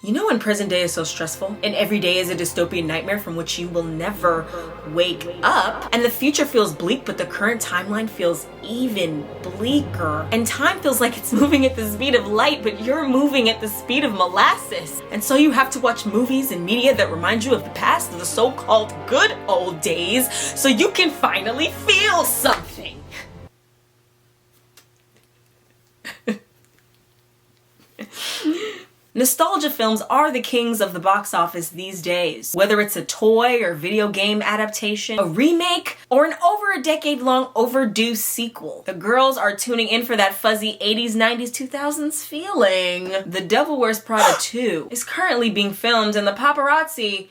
You know when present day is so stressful and every day is a dystopian nightmare from which you will never wake up, and the future feels bleak but the current timeline feels even bleaker, and time feels like it's moving at the speed of light but you're moving at the speed of molasses, and so you have to watch movies and media that remind you of the past, of the so-called good old days, so you can finally feel something. Nostalgia films are the kings of the box office these days. Whether it's a toy or video game adaptation, a remake, or an over a decade long overdue sequel, the girls are tuning in for that fuzzy 80s, 90s, 2000s feeling. The Devil Wears Prada 2 is currently being filmed and the paparazzi,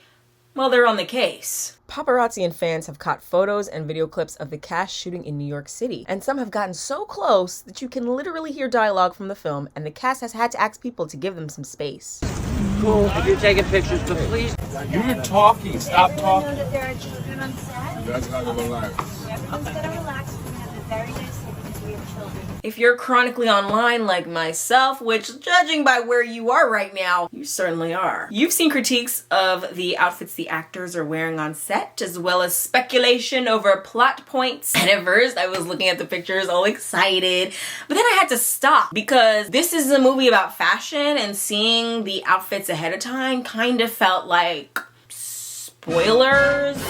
well, they're on the case. Paparazzi and fans have caught photos and video clips of the cast shooting in New York City, and some have gotten so close that you can literally hear dialogue from the film, and the cast has had to ask people to give them some space. Cool, if you're taking pictures, but please. You're talking, stop talking. You know that there are children on set? That's how to relax. Everyone's gonna relax. We're gonna have a very nice day because we have children. If you're chronically online like myself, which judging by where you are right now, you certainly are. You've seen critiques of the outfits the actors are wearing on set, as well as speculation over plot points. And at first I was looking at the pictures all excited, but then I had to stop because this is a movie about fashion, and seeing the outfits ahead of time kind of felt like spoilers.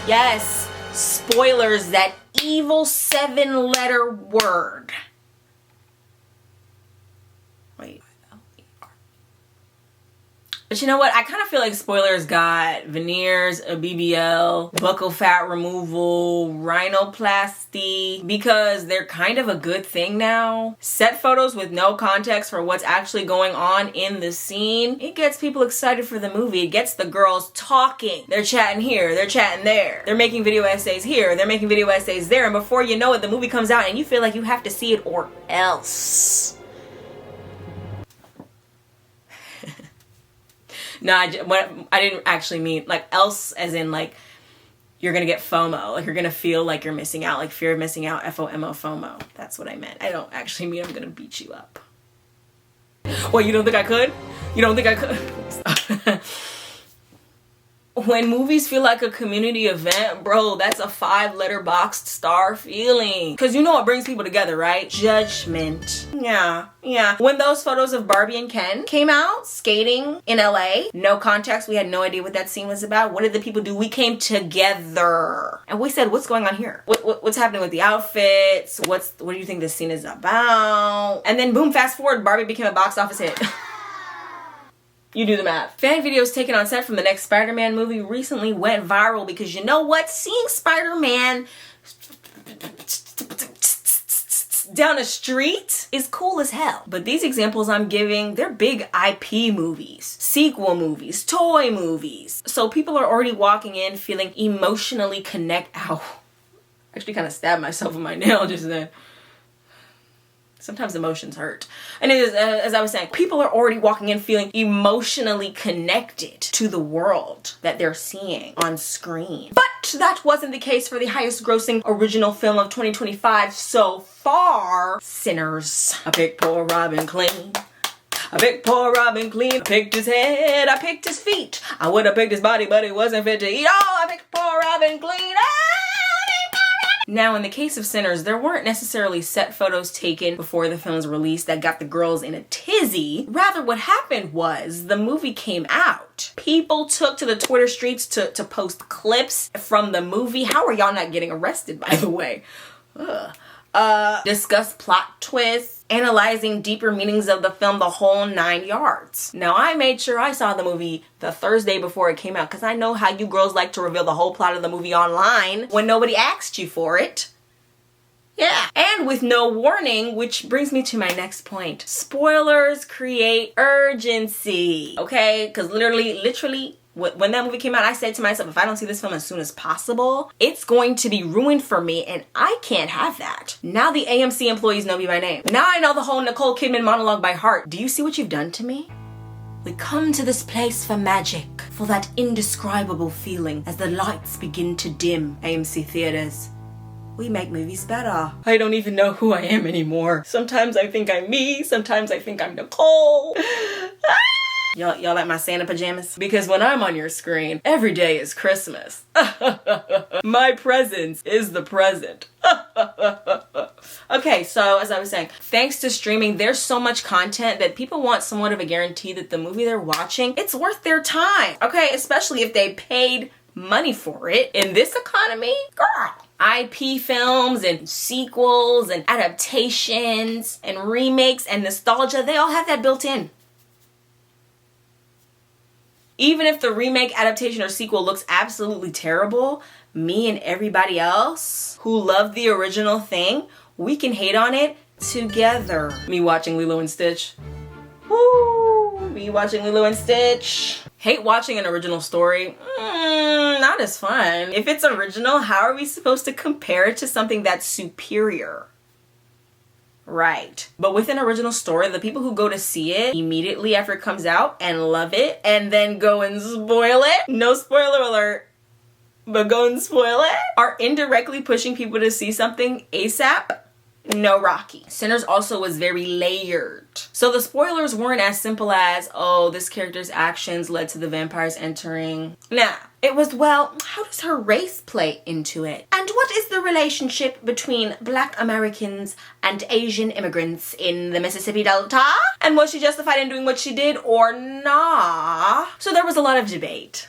Yes, spoilers, that evil 7-letter word. Wait. But you know what? I kind of feel like spoilers got veneers, a BBL, buccal fat removal, rhinoplasty, because they're kind of a good thing now. Set photos with no context for what's actually going on in the scene. It gets people excited for the movie. It gets the girls talking. They're chatting here, they're chatting there. They're making video essays here, they're making video essays there, and before you know it, the movie comes out and you feel like you have to see it or else. No, I didn't actually mean like else as in like you're gonna get FOMO, like you're gonna feel like you're missing out, like fear of missing out, FOMO, FOMO. That's what I meant. I don't actually mean I'm gonna beat you up. What, you don't think I could? You don't think I could? When movies feel like a community event, bro, that's a 5-letter boxed star feeling. Cause you know what brings people together, right? Judgment. Yeah. When those photos of Barbie and Ken came out, skating in LA, no context, we had no idea what that scene was about. What did the people do? We came together. And we said, what's going on here? What's happening with the outfits? What do you think this scene is about? And then boom, fast forward, Barbie became a box office hit. You do the math. Fan videos taken on set from the next Spider-Man movie recently went viral because you know what? Seeing Spider-Man down a street is cool as hell. But these examples I'm giving, they're big IP movies, sequel movies, toy movies. So people are already walking in feeling emotionally Ow. I actually kind of stabbed myself with my nail just then. Sometimes emotions hurt. And as I was saying, people are already walking in feeling emotionally connected to the world that they're seeing on screen. But that wasn't the case for the highest grossing original film of 2025 so far, Sinners. I picked poor Robin clean. I picked poor Robin clean. I picked his head, I picked his feet. I would have picked his body, but he wasn't fit to eat. Oh, I picked poor Robin clean. Now, in the case of Sinners, there weren't necessarily set photos taken before the film's release that got the girls in a tizzy. Rather, what happened was the movie came out. People took to the Twitter streets to post clips from the movie. How are y'all not getting arrested, by the way? Discuss plot twists, analyzing deeper meanings of the film, the whole 9 yards. Now, I made sure I saw the movie the Thursday before it came out because I know how you girls like to reveal the whole plot of the movie online when nobody asked you for it. Yeah, and with no warning, which brings me to my next point. Spoilers create urgency, okay? Because literally, when that movie came out, I said to myself, if I don't see this film as soon as possible, it's going to be ruined for me, and I can't have that. Now the AMC employees know me by name. Now I know the whole Nicole Kidman monologue by heart. Do you see what you've done to me? We come to this place for magic, for that indescribable feeling as the lights begin to dim. AMC theaters. We make movies better. I don't even know who I am anymore. Sometimes I think I'm me, sometimes I think I'm Nicole. Y'all like my Santa pajamas? Because when I'm on your screen, every day is Christmas. My presence is the present. Okay, so as I was saying, thanks to streaming, there's so much content that people want somewhat of a guarantee that the movie they're watching, it's worth their time. Okay, especially if they paid money for it. In this economy, girl. IP films and sequels and adaptations and remakes and nostalgia, they all have that built in. Even if the remake, adaptation, or sequel looks absolutely terrible, me and everybody else who love the original thing, we can hate on it together. Me watching Lilo and Stitch. Woo! Me watching Lilo and Stitch. Hate watching an original story? Not as fun. If it's original, how are we supposed to compare it to something that's superior? Right. But with an original story, the people who go to see it immediately after it comes out and love it and then go and spoil it, no spoiler alert, but go and spoil it, are indirectly pushing people to see something ASAP. No Rocky. Sinners also was very layered. So the spoilers weren't as simple as, oh, this character's actions led to the vampires entering. Nah. It was, well, how does her race play into it? And what is the relationship between Black Americans and Asian immigrants in the Mississippi Delta? And was she justified in doing what she did or nah? So there was a lot of debate.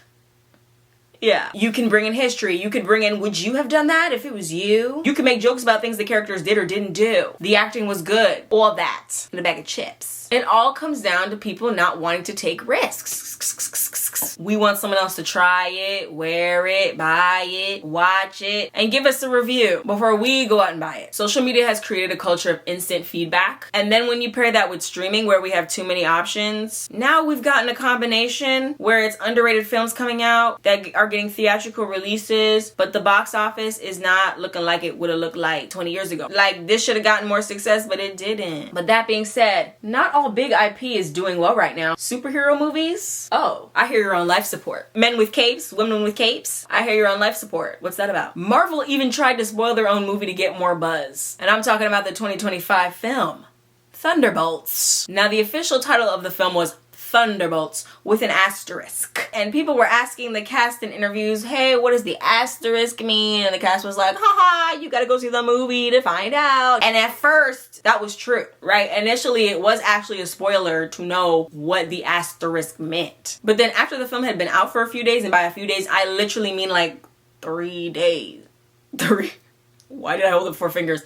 Yeah. You can bring in history. You could bring in, would you have done that if it was you? You can make jokes about things the characters did or didn't do. The acting was good. All that in a bag of chips. It all comes down to people not wanting to take risks. We want someone else to try it, wear it, buy it, watch it, and give us a review before we go out and buy it. Social media has created a culture of instant feedback. And then when you pair that with streaming where we have too many options, now we've gotten a combination where it's underrated films coming out that are getting theatrical releases, but the box office is not looking like it would have looked like 20 years ago. Like, this should have gotten more success, but it didn't. But that being said, not all big IP is doing well right now. Superhero movies? Oh, I hear you're on life support. Men with capes, women with capes? I hear you're on life support. What's that about? Marvel even tried to spoil their own movie to get more buzz. And I'm talking about the 2025 film, Thunderbolts. Now, the official title of the film was Thunderbolts with an asterisk. And people were asking the cast in interviews, hey, what does the asterisk mean? And the cast was like, haha, you gotta go see the movie to find out. And at first, that was true, right? Initially, it was actually a spoiler to know what the asterisk meant. But then after the film had been out for a few days, and by a few days, I literally mean like 3 days. Why did I hold up 4 fingers?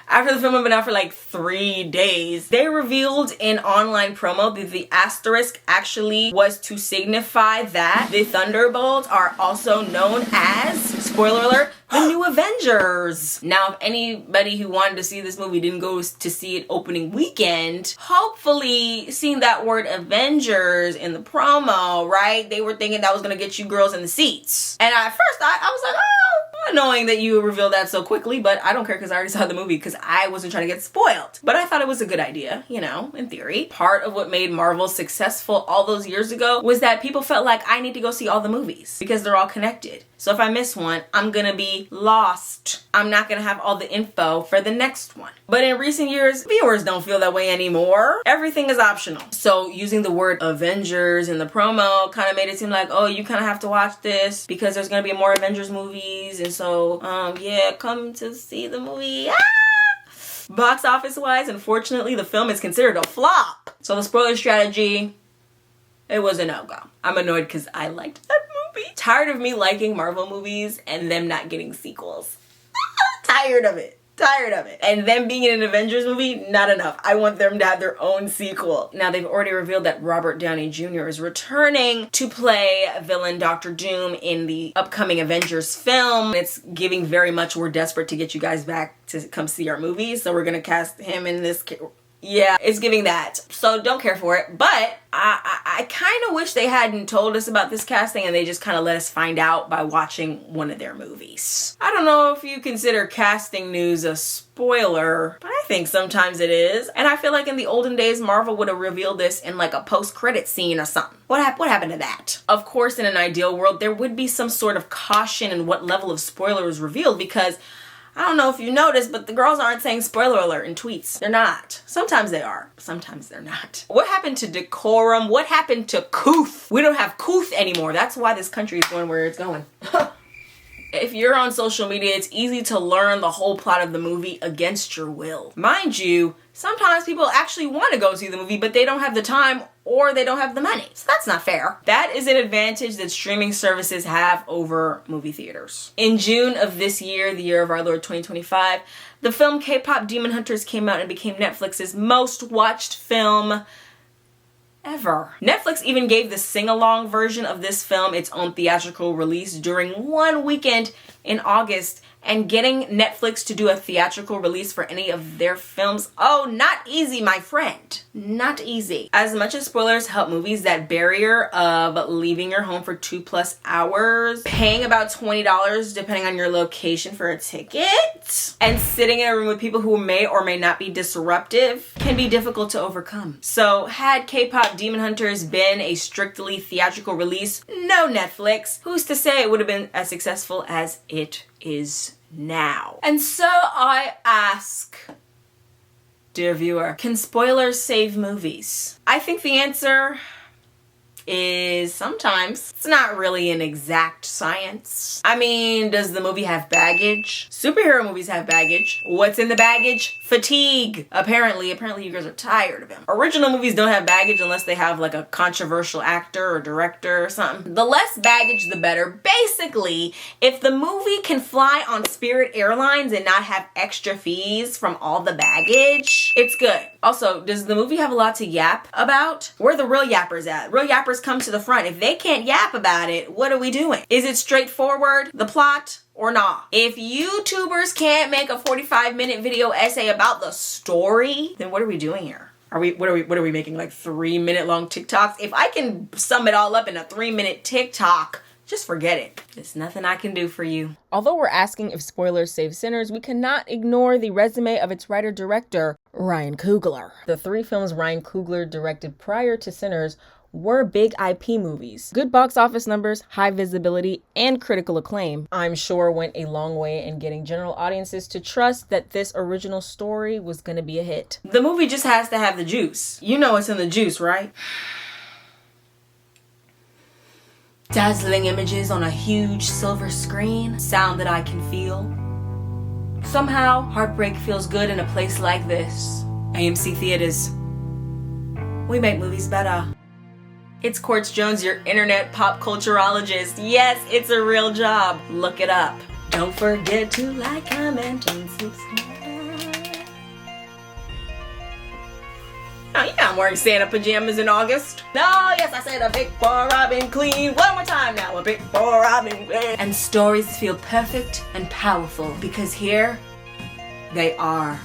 After the film had been out for like 3 days, they revealed in online promo that the asterisk actually was to signify that the Thunderbolts are also known as, spoiler alert, the new Avengers. Now, if anybody who wanted to see this movie didn't go to see it opening weekend, hopefully seeing that word Avengers in the promo, right? They were thinking that was gonna get you girls in the seats. And at first I was like, oh, annoying that you revealed that so quickly, but I don't care because I already saw the movie because I wasn't trying to get spoiled. But I thought it was a good idea, you know, in theory. Part of what made Marvel successful all those years ago was that people felt like I need to go see all the movies because they're all connected. So if I miss one, I'm gonna be lost. I'm not gonna have all the info for the next one. But in recent years, viewers don't feel that way anymore. Everything is optional. So using the word Avengers in the promo kind of made it seem like, oh, you kind of have to watch this because there's gonna be more Avengers movies. And so, yeah, come to see the movie. Box office wise, unfortunately, the film is considered a flop. So the spoiler strategy, it was a no-go. I'm annoyed because I liked that movie. Tired of me liking Marvel movies and them not getting sequels. Tired of it. And them being in an Avengers movie, not enough. I want them to have their own sequel. Now, they've already revealed that Robert Downey Jr. is returning to play villain Dr. Doom in the upcoming Avengers film. It's giving very much, we're desperate to get you guys back to come see our movies, so we're gonna cast him in this. Yeah, it's giving that. So don't care for it. But I kind of wish they hadn't told us about this casting and they just kind of let us find out by watching one of their movies. I don't know if you consider casting news a spoiler, but I think sometimes it is. And I feel like in the olden days, Marvel would have revealed this in like a post-credit scene or something. What happened to that? Of course, in an ideal world, there would be some sort of caution in what level of spoiler is revealed because I don't know if you noticed, but the girls aren't saying spoiler alert in tweets. They're not. Sometimes they are. Sometimes they're not. What happened to decorum? What happened to couth? We don't have couth anymore. That's why this country is going where it's going. If you're on social media, it's easy to learn the whole plot of the movie against your will. Mind you, sometimes people actually want to go see the movie, but they don't have the time or they don't have the money. So that's not fair. That is an advantage that streaming services have over movie theaters. In June of this year, the year of our Lord 2025, the film K-Pop Demon Hunters came out and became Netflix's most watched film ever. Netflix even gave the sing-along version of this film its own theatrical release during one weekend in August, and getting Netflix to do a theatrical release for any of their films, oh, not easy, my friend. Not easy. As much as spoilers help movies, that barrier of leaving your home for 2+ hours, paying about $20 depending on your location for a ticket, and sitting in a room with people who may or may not be disruptive can be difficult to overcome. So had K-Pop Demon Hunters been a strictly theatrical release, no Netflix, who's to say it would have been as successful as it is now? And so I ask, dear viewer, can spoilers save movies? I think the answer is sometimes. It's not really an exact science. I mean, does the movie have baggage? Superhero movies have baggage. What's in the baggage? Fatigue. Apparently you guys are tired of him. Original movies don't have baggage unless they have like a controversial actor or director or something. The less baggage, the better. Basically, if the movie can fly on Spirit Airlines and not have extra fees from all the baggage, it's good. Also, does the movie have a lot to yap about? Where are the real yappers at? Real yappers come to the front. If they can't yap about it, what are we doing? Is it straightforward, the plot, or not? If YouTubers can't make a 45-minute video essay about the story, then what are we doing here? What are we making, like 3-minute long TikToks? If I can sum it all up in a 3-minute TikTok, just forget it. There's nothing I can do for you. Although we're asking if spoilers save sinners, we cannot ignore the resume of its writer-director, Ryan Coogler. The 3 films Ryan Coogler directed prior to Sinners were big IP movies. Good box office numbers, high visibility, and critical acclaim, I'm sure went a long way in getting general audiences to trust that this original story was gonna be a hit. The movie just has to have the juice. You know what's in the juice, right? Dazzling images on a huge silver screen, sound that I can feel. Somehow, heartbreak feels good in a place like this. AMC Theaters. We make movies better. It's Quartz Jones, your internet pop culturologist. Yes, it's a real job. Look it up. Don't forget to like, comment, and subscribe. Oh, you know I'm wearing Santa pajamas in August. No, yes, I said a big boy Robin clean. One more time now, a big boy Robin clean. And stories feel perfect and powerful because here they are.